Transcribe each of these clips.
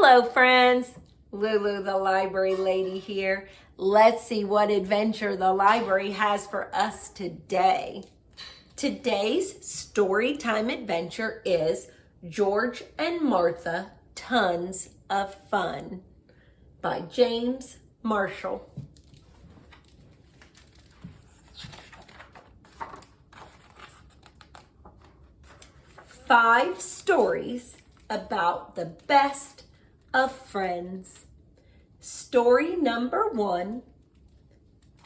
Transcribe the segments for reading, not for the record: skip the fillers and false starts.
Hello, friends. Lulu, the library lady here. Let's see what adventure the library has for us today. Today's story time adventure is George and Martha, Tons of Fun by James Marshall. Five stories about the best of friends. Story number 1,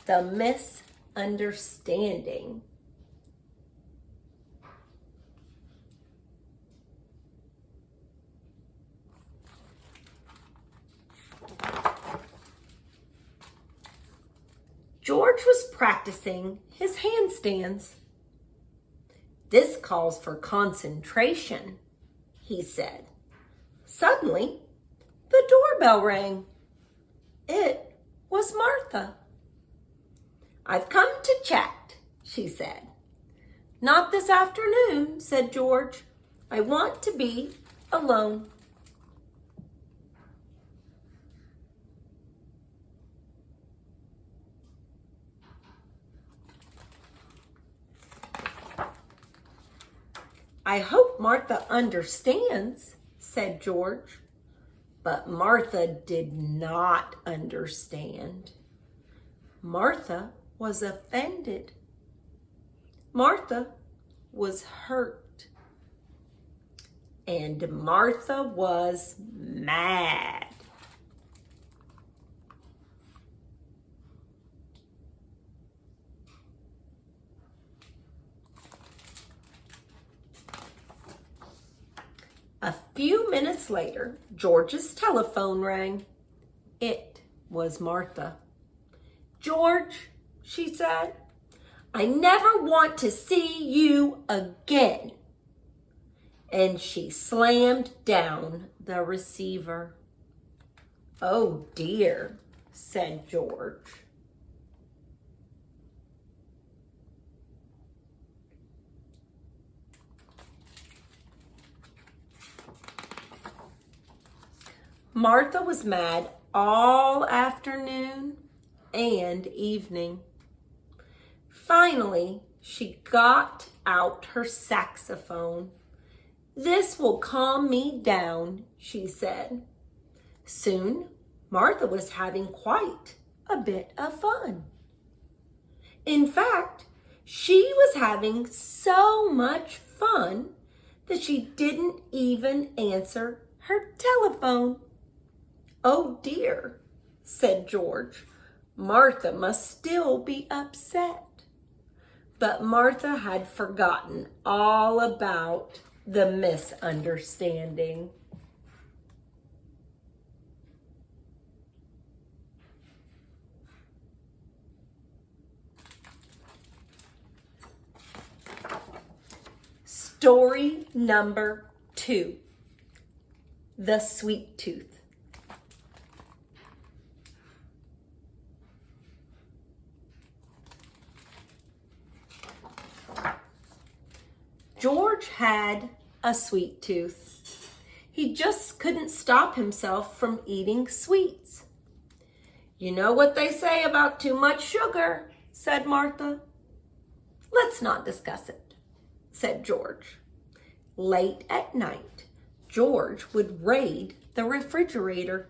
The Misunderstanding. George was practicing his handstands. "This calls for concentration," he said. Suddenly, the doorbell rang. It was Martha. "I've come to chat," she said. "Not this afternoon," said George. "I want to be alone." "I hope Martha understands," said George. But Martha did not understand. Martha was offended. Martha was hurt. And Martha was mad. A few minutes later, George's telephone rang. It was Martha. "George," she said, "I never want to see you again." And she slammed down the receiver. "Oh dear," said George. Martha was mad all afternoon and evening. Finally, she got out her saxophone. "This will calm me down," she said. Soon, Martha was having quite a bit of fun. In fact, she was having so much fun that she didn't even answer her telephone. "Oh dear," said George. "Martha must still be upset." But Martha had forgotten all about the misunderstanding. Story number 2, The Sweet Tooth. George had a sweet tooth. He just couldn't stop himself from eating sweets. "You know what they say about too much sugar," said Martha. "Let's not discuss it," said George. Late at night, George would raid the refrigerator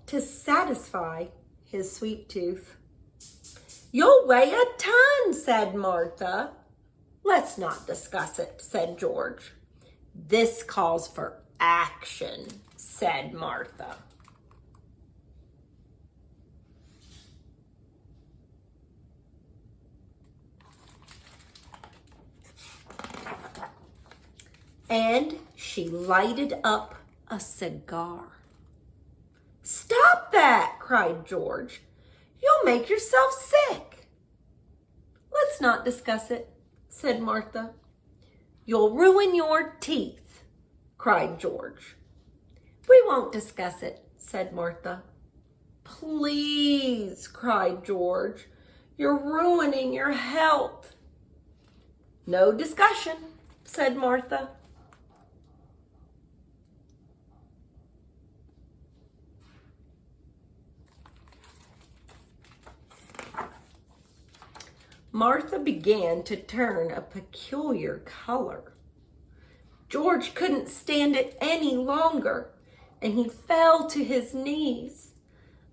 to satisfy his sweet tooth. "You'll weigh a ton," said Martha. "Let's not discuss it," said George. "This calls for action," said Martha. And she lighted up a cigar. "Stop that," cried George. "You'll make yourself sick." "Let's not discuss it," said Martha. "You'll ruin your teeth," cried George. "We won't discuss it," said Martha. "Please," cried George. "You're ruining your health." "No discussion," said Martha. Martha began to turn a peculiar color. George couldn't stand it any longer, and he fell to his knees.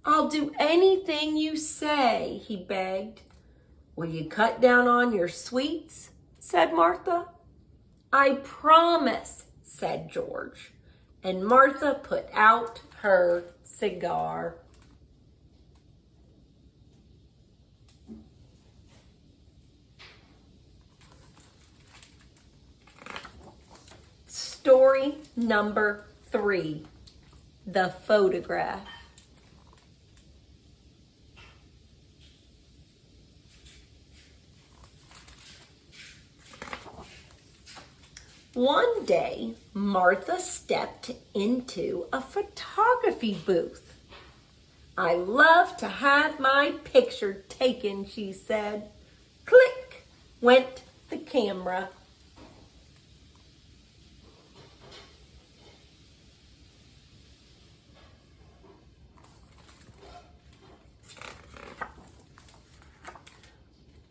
"I'll do anything you say," he begged. "Will you cut down on your sweets?" said Martha. "I promise," said George, and Martha put out her cigar. Story number 3, The Photograph. One day, Martha stepped into a photography booth. "I love to have my picture taken," she said. Click went the camera.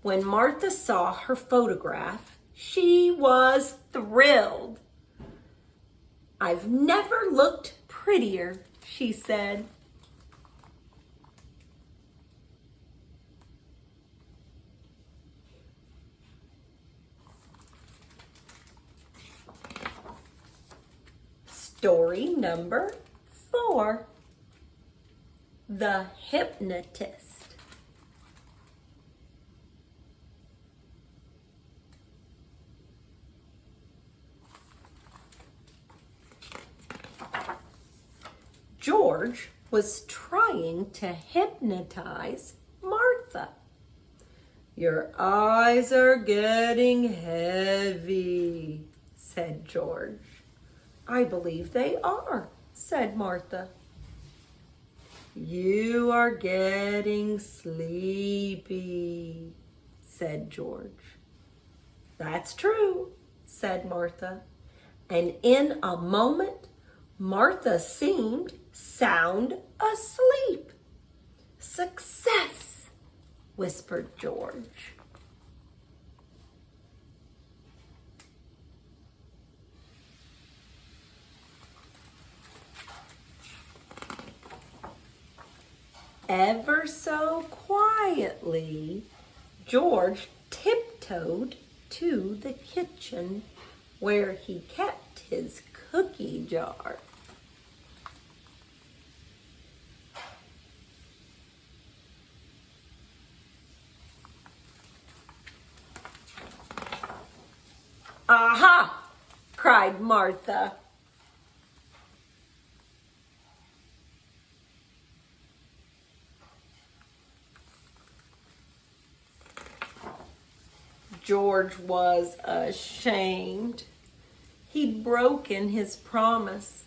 When Martha saw her photograph, she was thrilled. "I've never looked prettier," she said. Story number 4, The Hypnotist. George was trying to hypnotize Martha. "Your eyes are getting heavy," said George. "I believe they are," said Martha. "You are getting sleepy," said George. "That's true," said Martha. And in a moment, Martha seemed sound asleep. "Success," whispered George. Ever so quietly, George tiptoed to the kitchen where he kept his cookie jar. "Aha!" cried Martha. George was ashamed. He'd broken his promise.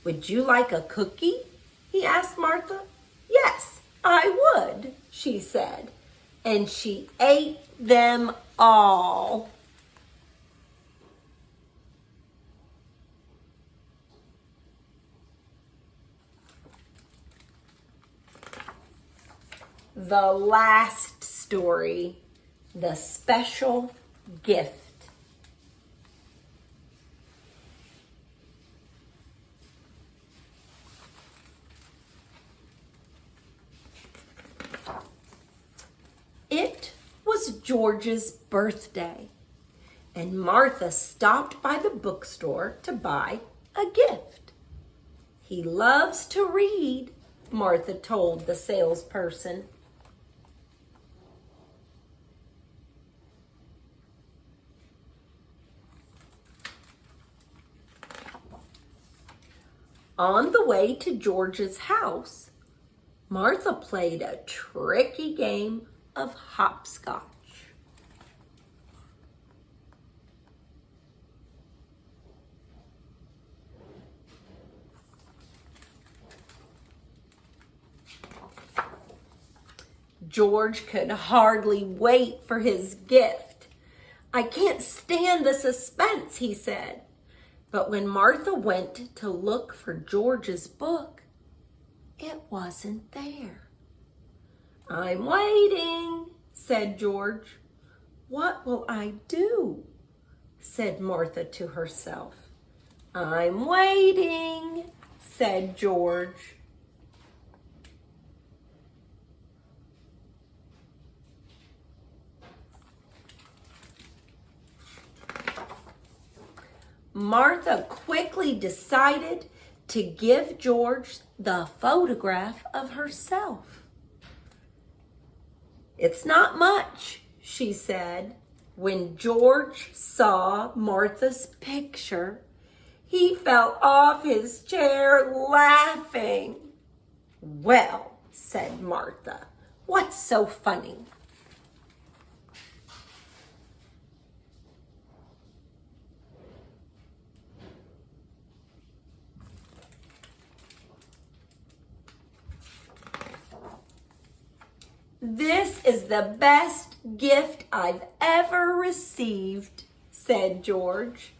"Would you like a cookie?" he asked Martha. "Yes, I would," she said, and she ate them all. The last story, The Special Gift. It was George's birthday, and Martha stopped by the bookstore to buy a gift. "He loves to read," Martha told the salesperson. On the way to George's house, Martha played a tricky game of hopscotch. George could hardly wait for his gift. "I can't stand the suspense," he said. But when Martha went to look for George's book, it wasn't there. "I'm waiting," said George. What will I do? Said Martha to herself. I'm waiting, said George. Martha quickly decided to give George the photograph of herself. It's not much, she said. When George saw Martha's picture, he fell off his chair laughing. Well, said Martha, what's so funny? This is the best gift I've ever received, said George.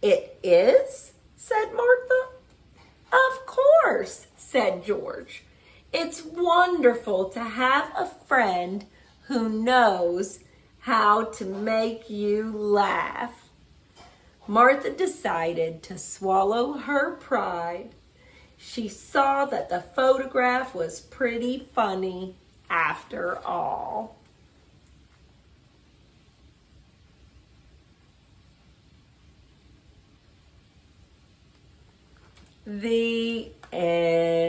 It is? Said Martha. Of course, said George. It's wonderful to have a friend who knows how to make you laugh. Martha decided to swallow her pride. She saw that the photograph was pretty funny after all. The end.